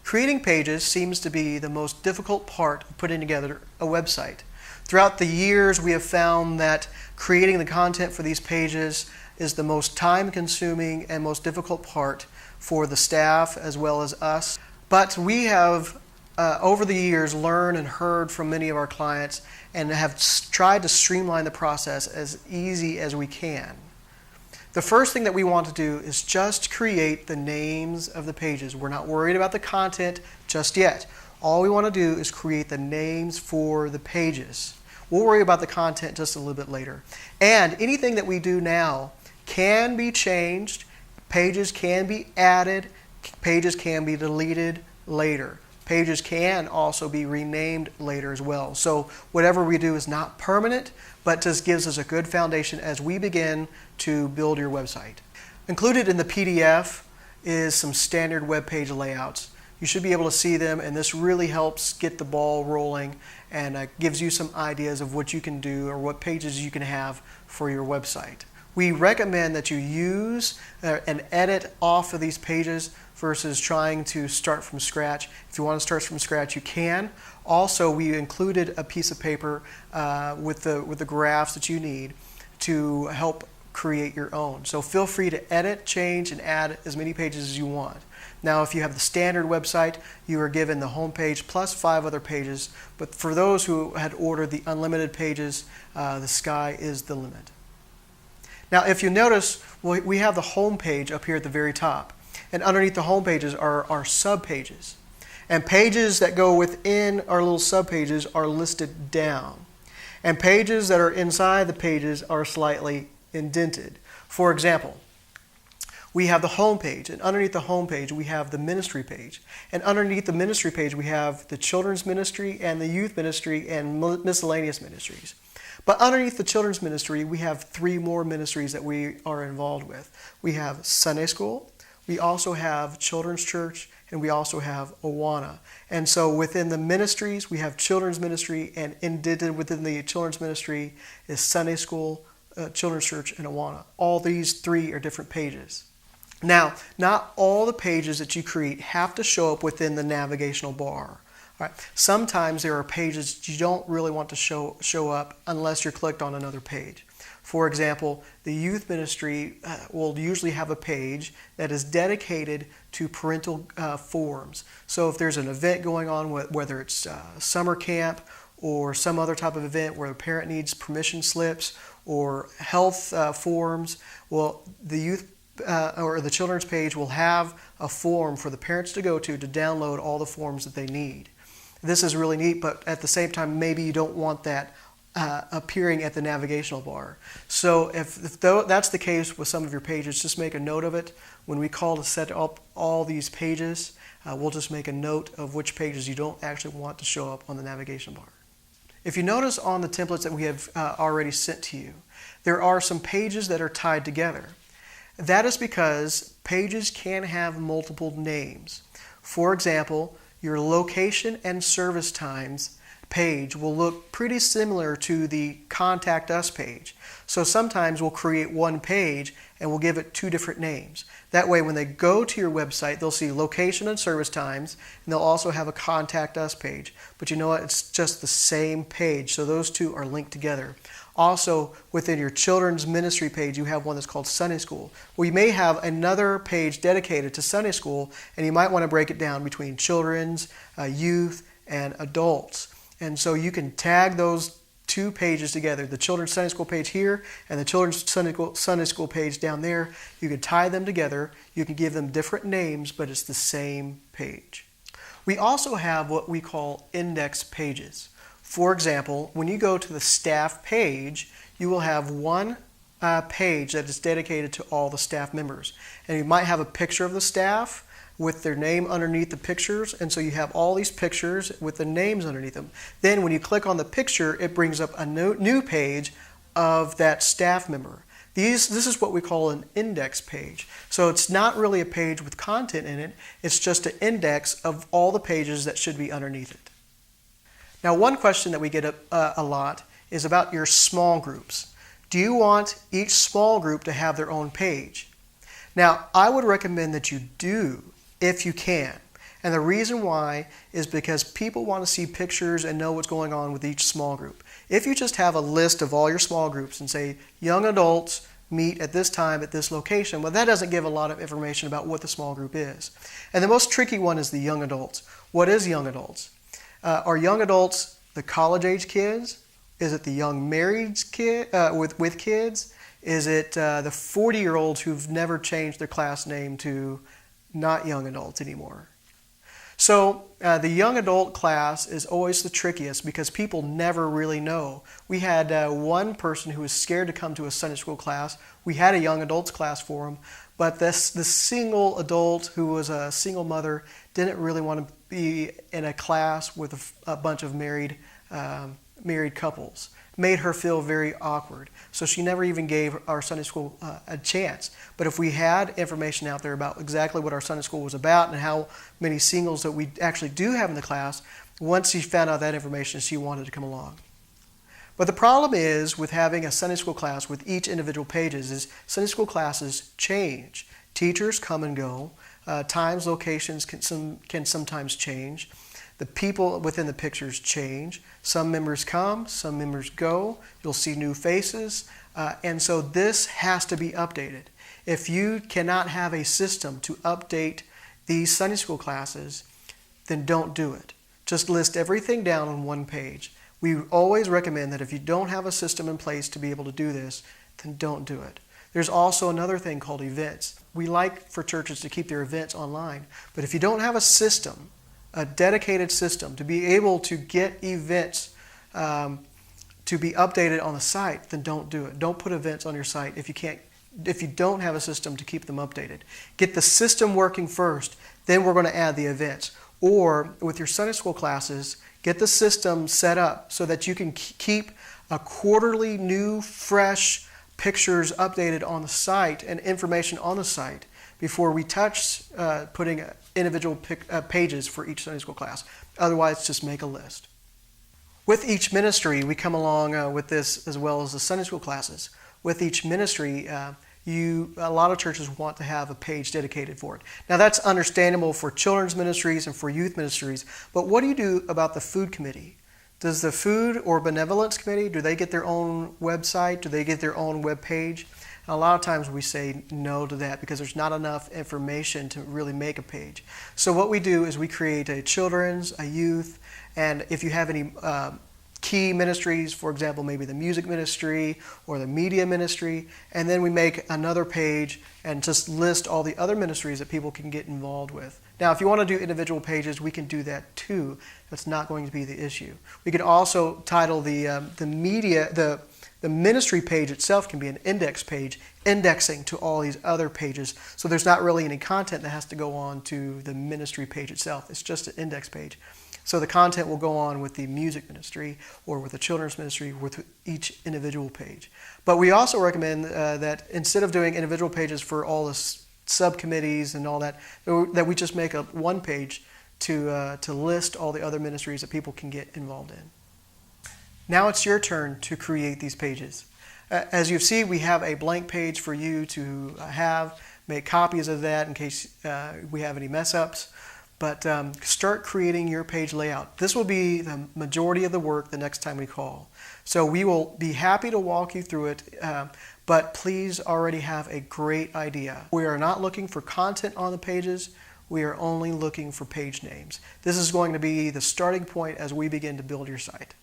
Creating pages seems to be the most difficult part of putting together a website. Throughout the years, we have found that creating the content for these pages is the most time-consuming and most difficult part for the staff as well as us. But we have, over the years, learned and heard from many of our clients and have tried to streamline the process as easy as we can. The first thing that we want to do is just create the names of the pages. We're not worried about the content just yet. All we want to do is create the names for the pages. We'll worry about the content just a little bit later. And anything that we do now can be changed. Pages can be added. Pages can be deleted later. Pages can also be renamed later as well. So whatever we do is not permanent, but just gives us a good foundation as we begin to build your website. Included in the PDF is some standard web page layouts. You should be able to see them, and this really helps get the ball rolling and gives you some ideas of what you can do or what pages you can have for your website. We recommend that you use and edit off of these pages versus trying to start from scratch. If you want to start from scratch, you can. Also, we included a piece of paper with the graphs that you need to help create your own. So feel free to edit, change, and add as many pages as you want. Now, if you have the standard website, you are given the home page plus 5 other pages. But for those who had ordered the unlimited pages, the sky is the limit. Now, if you notice, we have the home page up here at the very top. And underneath the home pages are our sub-pages. And pages that go within our little sub-pages are listed down. And pages that are inside the pages are slightly indented. For example, we have the home page, and underneath the home page we have the ministry page. And underneath the ministry page we have the children's ministry and the youth ministry and miscellaneous ministries. But underneath the children's ministry we have 3 more ministries that we are involved with. We have Sunday school, we also have children's church, and we also have Awana. And so within the ministries we have children's ministry, and indented within the children's ministry is Sunday school, children's church, and Awana. All these 3 are different pages. Now, not all the pages that you create have to show up within the navigational bar. All right. Sometimes there are pages that you don't really want to show up unless you're clicked on another page. For example, the youth ministry will usually have a page that is dedicated to parental forums. So if there's an event going on, whether it's summer camp or some other type of event where a parent needs permission slips or health forms, well, the youth or the children's page will have a form for the parents to go to download all the forms that they need. This is really neat, but at the same time, maybe you don't want that appearing at the navigational bar. So if that's the case with some of your pages, just make a note of it. When we call to set up all these pages, we'll just make a note of which pages you don't actually want to show up on the navigation bar. If you notice on the templates that we have already sent to you, there are some pages that are tied together. That is because pages can have multiple names. For example, your location and service times page will look pretty similar to the Contact Us page. So sometimes we'll create one page and we'll give it 2 different names. That way when they go to your website, they'll see location and service times, and they'll also have a Contact Us page. But you know what? It's just the same page, so those 2 are linked together. Also, within your children's ministry page, you have one that's called Sunday School. Well, you may have another page dedicated to Sunday School, and you might want to break it down between children's, youth, and adults. And so you can tag those 2 pages together, the children's Sunday School page here and the children's Sunday School page down there. You can tie them together. You can give them different names, but it's the same page. We also have what we call index pages. For example, when you go to the staff page, you will have one page that is dedicated to all the staff members. And you might have a picture of the staff with their name underneath the pictures, and so you have all these pictures with the names underneath them. Then when you click on the picture, it brings up a new page of that staff member. This is what we call an index page. So it's not really a page with content in it, it's just an index of all the pages that should be underneath it. Now, one question that we get a lot is about your small groups. Do you want each small group to have their own page? Now, I would recommend that you do if you can. And the reason why is because people want to see pictures and know what's going on with each small group. If you just have a list of all your small groups and say young adults meet at this time at this location, well, that doesn't give a lot of information about what the small group is. And the most tricky one is the young adults. What is young adults? Are young adults the college-age kids? Is it the young married kid with kids? Is it the 40-year-olds who've never changed their class name to not young adults anymore? So the young adult class is always the trickiest because people never really know. We had one person who was scared to come to a Sunday school class. We had a young adults class for him, but the single adult who was a single mother didn't really want to be in a class with a bunch of married couples. Made her feel very awkward. So she never even gave our Sunday school a chance. But if we had information out there about exactly what our Sunday school was about and how many singles that we actually do have in the class, once she found out that information, she wanted to come along. But the problem is with having a Sunday school class with each individual pages is Sunday school classes change. Teachers come and go. Times, locations can sometimes change. The people within the pictures change. Some members come, some members go. You'll see new faces. And so this has to be updated. If you cannot have a system to update these Sunday school classes, then don't do it. Just list everything down on one page. We always recommend that if you don't have a system in place to be able to do this, then don't do it. There's also another thing called events. We like for churches to keep their events online, but if you don't have a system, a dedicated system to be able to get events to be updated on the site, then don't do it. Don't put events on your site if you don't have a system to keep them updated. Get the system working first, then we're going to add the events. Or with your Sunday school classes, get the system set up so that you can keep a quarterly new, fresh pictures updated on the site and information on the site before we touch putting individual pages for each Sunday school class. Otherwise, just make a list. With each ministry, we come along with this as well as the Sunday school classes. With each ministry, a lot of churches want to have a page dedicated for it. Now that's understandable for children's ministries and for youth ministries, but what do you do about the food committee? Does the food or benevolence committee, do they get their own website? Do they get their own web page? And a lot of times we say no to that because there's not enough information to really make a page. So what we do is we create a children's, a youth, and if you have any key ministries, for example, maybe the music ministry or the media ministry, and then we make another page and just list all the other ministries that people can get involved with. Now, if you want to do individual pages, we can do that too. That's not going to be the issue. We could also title the ministry page itself can be an index page, indexing to all these other pages. So there's not really any content that has to go on to the ministry page itself. It's just an index page. So the content will go on with the music ministry or with the children's ministry with each individual page. But we also recommend that instead of doing individual pages for all the subcommittees and all that, that we just make one page to list all the other ministries that people can get involved in. Now it's your turn to create these pages. As you see, we have a blank page for you to make copies of that in case we have any mess ups. But start creating your page layout. This will be the majority of the work the next time we call. So we will be happy to walk you through it, but please already have a great idea. We are not looking for content on the pages. We are only looking for page names. This is going to be the starting point as we begin to build your site.